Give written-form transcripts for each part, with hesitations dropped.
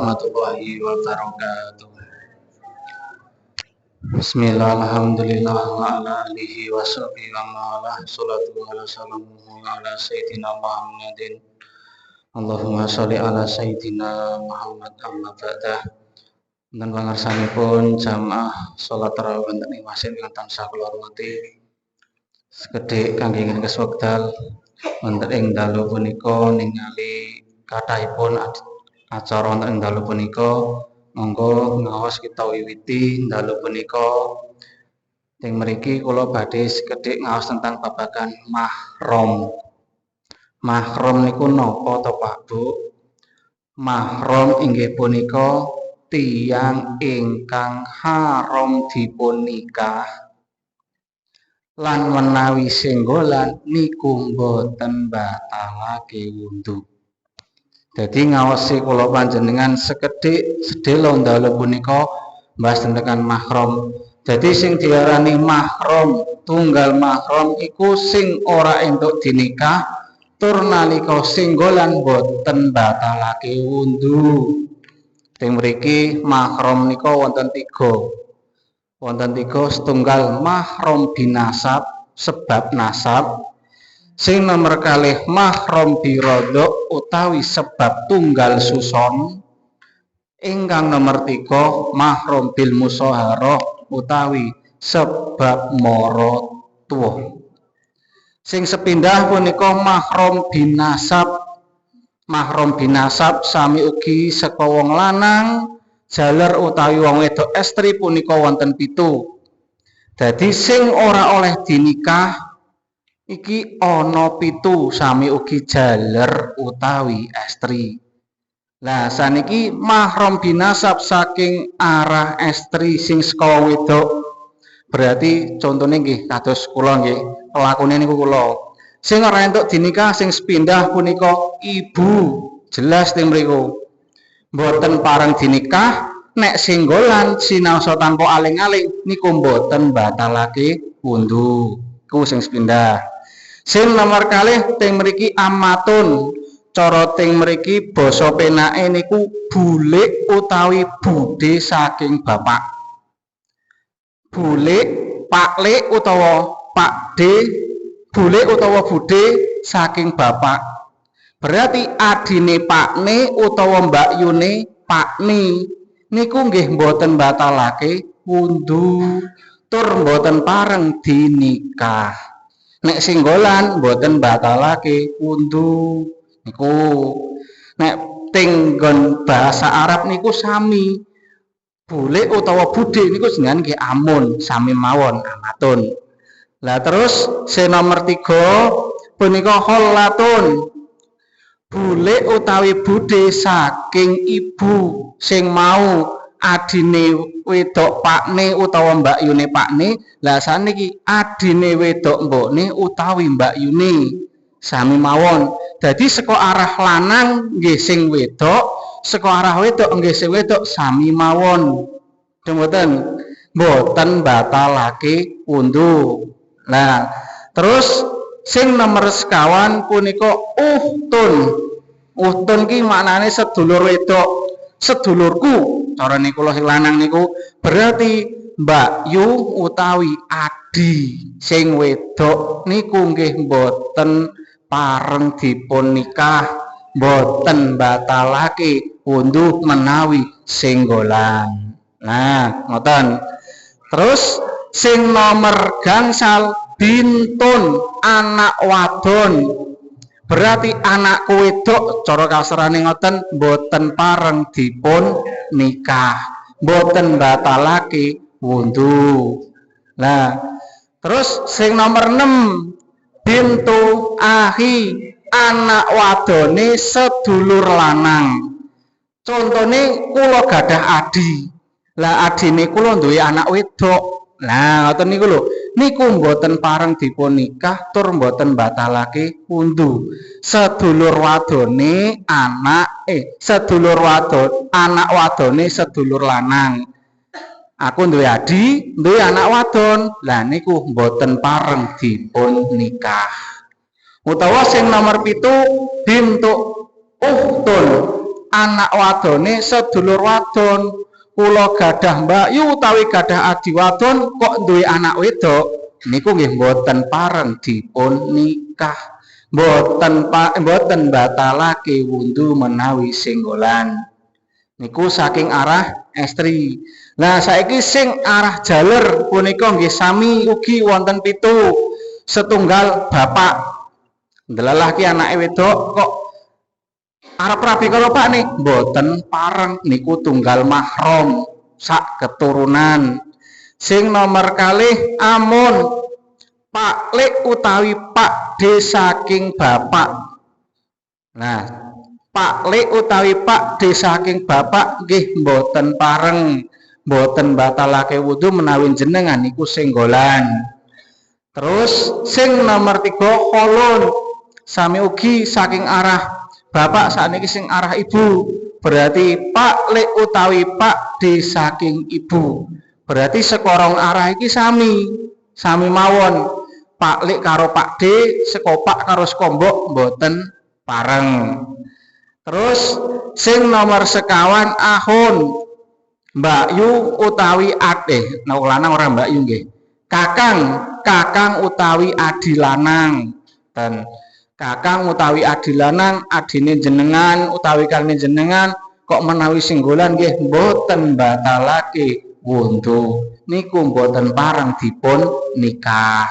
warahmatullahi wabarakatuh. Bismillah, alhamdulillah, wa ala alihi wa sahbihi wa ma'alah. Salatu wa salamu ala sayyidina Muhammadin. Allahumma sholli ala sayyidina Muhammad amma ba'dah. Dan pangarsanipun jamaah salat tarawih wonten ing masjid ingkang tansah kula hormati. Sekedhik kangge ngringkes wekdal wonten ing dalu punika ningali kathahipun acara wonten ing dalu punika. Monggo ngaos kita wiwiti dalu punika. Ing mriki kula badhe sekedhik ngaos tentang babagan mahram. Mahram niku napa to Pak Bu? Mahram inggih punika tiyang ingkang haram dipun nikah lan menawi senggolan niku boten batalake wudhu. Jadi ngaosi kula panjenengan sekedhik sedhela dalu punika mbahas tentang mahram. Jadi sing diarani mahram, tunggal mahram iku sing ora entuk dinikah tur nalika senggolan boten batalake wudhu. Teng mriki mahram nika wonten tiga. Wonten tiga, setunggal mahram binasab sebab nasab. Sing nomor kalih mahram birodok utawi sebab tunggal suson. Ingkang nomor tiga mahram bil musaharah utawi sebab mara tuwa. Sing sepindah punika mahram binasab. Mahram binasab sami ugi saka wong lanang jaler utawi wong wedok estri punika wonten 7. Dadi sing ora oleh dinikah iki ana 7 sami ugi jaler utawi estri. Lah saniki mahram binasab saking arah estri sing saka wedok. Berarti contone nggih kados kula nggih, pelakune niku kula. Sing ora entuk dinikah sing sepindah punika ibu, jelas teng mriku. Mboten pareng dinikah nek senggolan sinaosa tanpa aling-aling niku mboten batalake wudhu. Iku sing sepindah. Sing nomor kalih teng mriki amatun. Cara teng mriki basa penake niku bulik utawi budhe saking bapak. Bulik, paklik utawa pakde, bulik utawa budhe saking bapak. Berarti adine pakne utawa mbakyune pakne niku nggih mboten batalake wudhu tur mboten pareng dinikah. Nek singgolan mboten batalake wudhu niku. Nek teng nggon bahasa Arab niku sami. Bulik utawa budhe niku jenengan nggih amun sami mawon amatun. Lah terus sing nomor 3 punika khollatun. Bulik utawi budhe saking ibu sing mau adine wedok pakne utawa mbakyune pakne. Lah saniki adine wedok mbokne utawi mbakyune sami mawon. Dadi saka arah lanang nggih sing wedok, saka arah wedok nggih sing wedok sami mawon. Mboten batalake wudhu. Nah, terus sing nomor sekawan punika uhtun. Uhtun ki maknane sedulur wedok, sedulurku. Cara niku sing lanang niku berarti mbakyu utawi adi. Sing wedok niku nggih mboten pareng dipun nikah, mboten batalake wudhu menawi senggolan. Nah, ngoten. Terus sing nomor gangsal bintun, anak wadon. Berarti anak wedok cara kasarane ngoten mboten pareng dipun nikah, mboten batalake wudhu. Nah, terus sing nomor 6 bintu ahi, anak wadone sedulur lanang. Contone kula gadah adi. Lah adine kula duwe anak wedok. Nah, ngoten niku lho. Niku mboten pareng dipun nikah tur mboten batalake wudhu. Sedulur wadone sedulur wadon, anak wadone sedulur lanang. Aku duwe adi, duwe anak wadon. Lah niku mboten pareng dipun nikah. Utawa sing nomor 7 bintu uhtun. anak wadone sedulur wadon. Kula gadah mbakyu utawi gadah adi wadon kok duwe anak wedok niku nggih mboten pareng dipun nikah. Mboten batalake wundu menawi senggolan. Niku saking arah estri. Nah saiki sing arah jaler punika nggih sami ugi wonten 7. Setunggal bapak. Delalah ki anake wedok kok arep rabi karo Pak nih, mboten pareng niku tunggal mahram sak keturunan. Sing nomor kalih amun Pak Lek utawi Pak D saking bapak. Nah, Pak Lek utawi Pak D saking bapak nggih mboten pareng, mboten batalake wudu menawi jenengan niku senggolan. Terus sing nomor 3 kolon sami ugi saking arah bapak sakniki sing arah ibu, berarti Pak Lek utawi Pak D saking ibu. Berarti sekorong arah iki sami mawon. Pak Lek karo Pak D, sekopak karo sekombok mboten pareng. Terus sing nomor sekawan ahun mbakyu utawi ade. Nah lanang ora mbakyu nggih. Kakang utawi adi lanang. Dan kakang utawi adi lanang, adine jenengan utawi kalne jenengan kok menawi singgolan nggih mboten batalake wundu. Niku mboten pareng dipun nikah.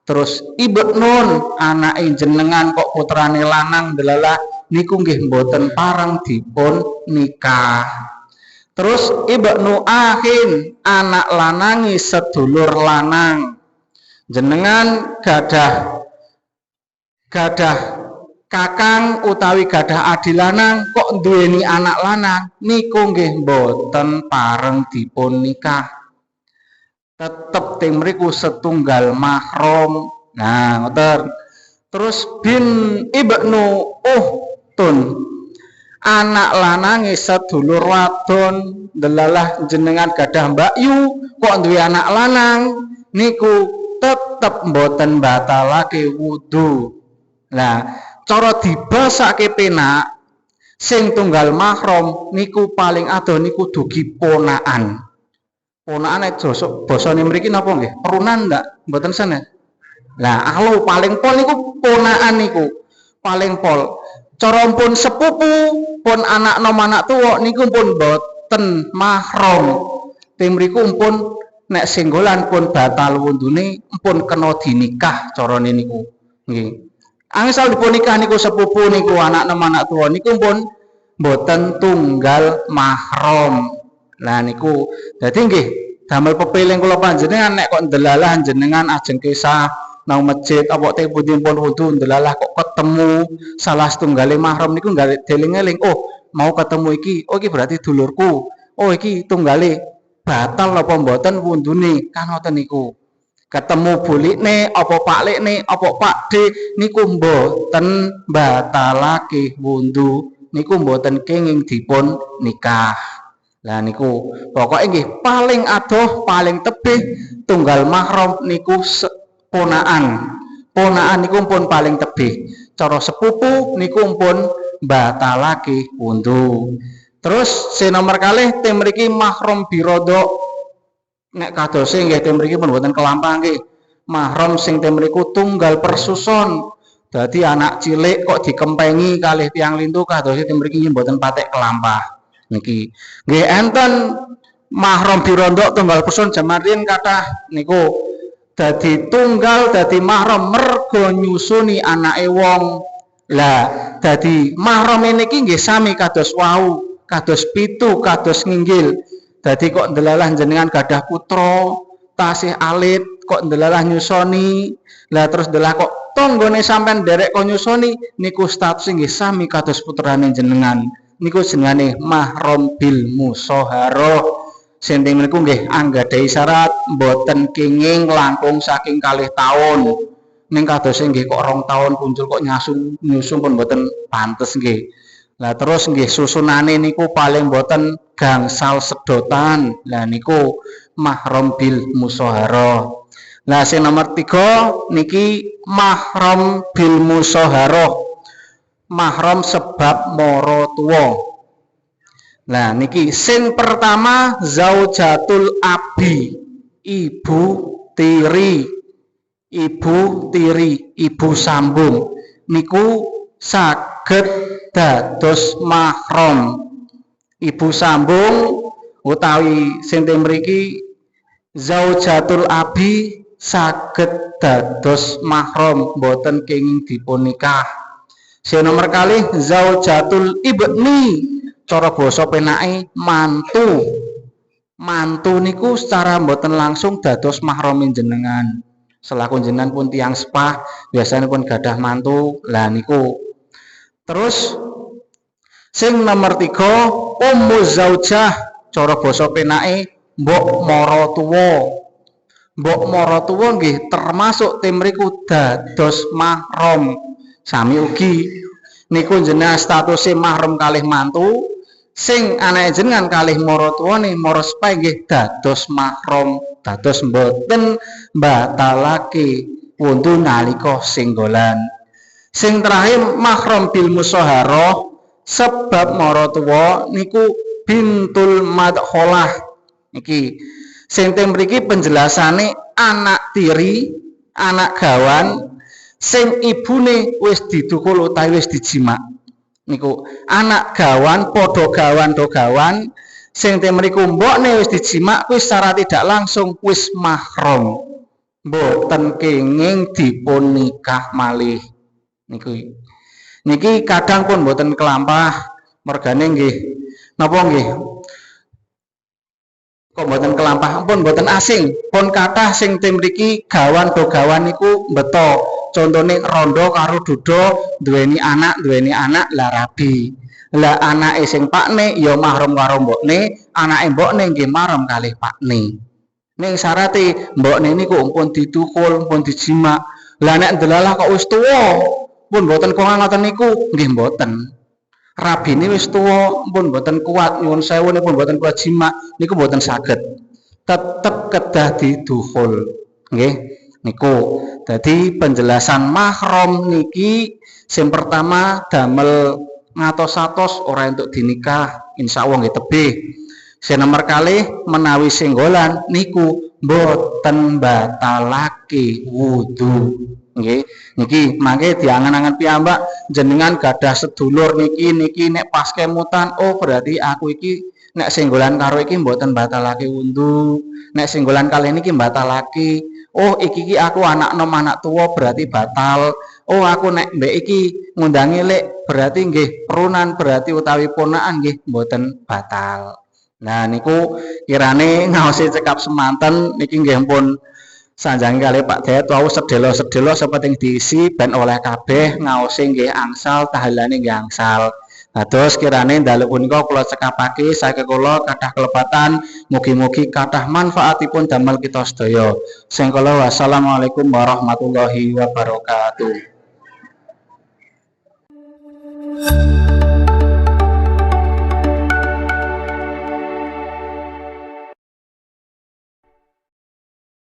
Terus Ibu Nun anake jenengan kok putrane lanang delalah niku nggih mboten pareng dipun nikah. Terus Ibu Nuahin anak lanangi sedulur lanang. Jenengan gadah kakang utawi gadah adi lanang kok duweni anak lanang niku nggih mboten pareng dipun nikah. Tetep teng mriku setunggal mahram. Nah, ngoten. Terus bin Ibnu Uhtun anak lanange sedulur wadon delalah jenengan gadah mbakyu kok duwe anak lanang niku tetep mboten batalake wudu. Nah, cara dibasake penak sing tunggal mahram niku paling adoh niku dugi ponakan. Ponakan basane mriki napa nggih? Perunan ndak? Mboten sana. Lah, alo paling pol niku ponakan niku. Paling pol. Cara pun sepupu, pun anak nom anak tuwa niku pun mboten mahram. Teng mriku pun nek singgolan pun batal wundune pun kena dinikah carane niku. Nggih. Angsal dipun nikah niku sepupu niku anak nom anak tuwa niku pun mboten tunggal mahram. Lah niku dadi nggih damel pepiling kula panjenengan nek kok ndelalah jenengan ajeng kisah nang masjid apa teng pundi pun wudu ndelalah kok ketemu salah setunggale mahram niku nggak deling-eling oh mau ketemu iki oh iki berarti dulurku oh iki tunggale batal apa mboten wundune kan ngoten niku ketemu bulikne apa Pak Lekne apa Pak D niku mboten batalake wundu niku mboten kenging dipun nikah. Lah niku pokoknya nggih paling adoh paling tebih tunggal mahram niku ponaan. Ponaan niku pun paling tebih. Cara sepupu niku pun batalake wundu. Terus si nomor kalih teng mriki mahram birodok. Nek kadose nggih teng mriki pun mboten kelampah nggih. Mahram sing teng mriku tunggal persuson. Dadi anak cilik kok dikempengi kalih tiyang lintu kadose teng mriki mboten patek kelampah. Niki nggih enten mahram birondok tunggal person jaman riyen kathah niku dadi tunggal dadi mahram mergo nyusuni anake wong. Lah dadi mahram niki nggih sami kados wau, kados pitu, kados nginggil. Dadi kok ndelalah jenengan gadah putra tasih alit kok ndelalah nyusoni. Lah terus ndelah kok tanggane sampean derek kok nyusoni niku status nggih sami kados putrane jenengan. Niku jenengane mahram bil musaharah. Sing niku nggih anggadhahi syarat mboten kenging langkung saking 2 taun. Ning kadose nggih kok 2 taun punjul kok nyusun pun mboten pantes nggih. Lah terus nggih susunane niku paling mboten gangsal sedotan. Lah niku mahram bil musaharah. Lah sing nomor 3 niki mahram bil musaharah. Mahram sebab mara tuwa. Nah niki sing pertama zaujatul abi, ibu tiri, ibu sambung niku saged dados mahram. Ibu sambung utawi sing mriki zaujatul abi saged dados mahram, boten kenging dipun nikah. Sing nomor kalih zaujatul ibni, cara basa penake mantu. Mantu niku secara boten langsung dados mahram jenengan. Selaku jenengan pun tiang sepah, biasanya pun gadah mantu. Lah niku. Terus sing nomor 3 ummu zaujah, cara basa penake mbok mara tuwa. Mbok mara tuwa nggih termasuk mriku dados mahram. Sami ugi niku jenengan statuse mahram kalih mantu, sing anake jenengan kalih mara tuwane mara sepah nggih dados mahram, dados mboten batalake wuntu nalika singgolan. Sing terakhir mahram bil musyaharah, sebab mara tuwa niku bintul madkhalah. Niki sing mriki penjelasane anak tiri, anak gawan sing ibune wis didukul utawi wis dijimak. Niku anak gawan padha gawan do gawan sing mriku mbokne wis dijimak kuwi secara tidak langsung wis mahram. Mboten kenging dipun nikah malih. Niki kadang pun mboten kelampah, mergane nggih napa nggih kok mboten kelampah pun mboten asing, pun kathah sing mriki gawan do gawan niku beto. Contone rondo karo dudo duweni anak lah rabi. Lah anake sing pakne ya mahram karo mbokne, anake mbokne nggih mahram kalih pakne. Ning syarate mbokne niku pun ditukul, pun dijimak. Lah nek delalah kok wis tuwa, pun mboten kok ngoten niku nggih mboten. Rabine wis tuwa, pun mboten kuat nyuwun sewu pun mboten kuat jimak, niku mboten saged. Tetep kedah didukul. Nggih. Niku dadi penjelasan mahram niki sing pertama damel ngatos-atos ora entuk dinikah, insyaallah nggih tebih. Sing nomor kalih menawi singgolan niku mboten batalake wudu. Nggih, niki mangke diangen-angen piyambak jenengan gadah sedulur niki nek pas kemutan, oh berarti aku iki nek singgolan karo iki mboten batalake wudu. Nek singgolan kali niki batalake. Oh iki aku anak nom anak tua berarti batal. Oh aku nek mbek iki ngundangi lek berarti nggih perunan, berarti utawi ponaan nggih mboten batal. Nah niku kirane ngaosi cekap semanten niki nggih pun sanjange kali Pak Dayat wau sedelo-sedelo seperti diisi ben oleh kabeh ngaosi nggih angsal, tahilane nggih angsal. Dados kirane dalu punika kula cekapake saking kula kathah kelebatan, mugi-mugi kathah manfaatipun damel kita sedaya. Sing kula wassalamualaikum warahmatullahi wabarakatuh.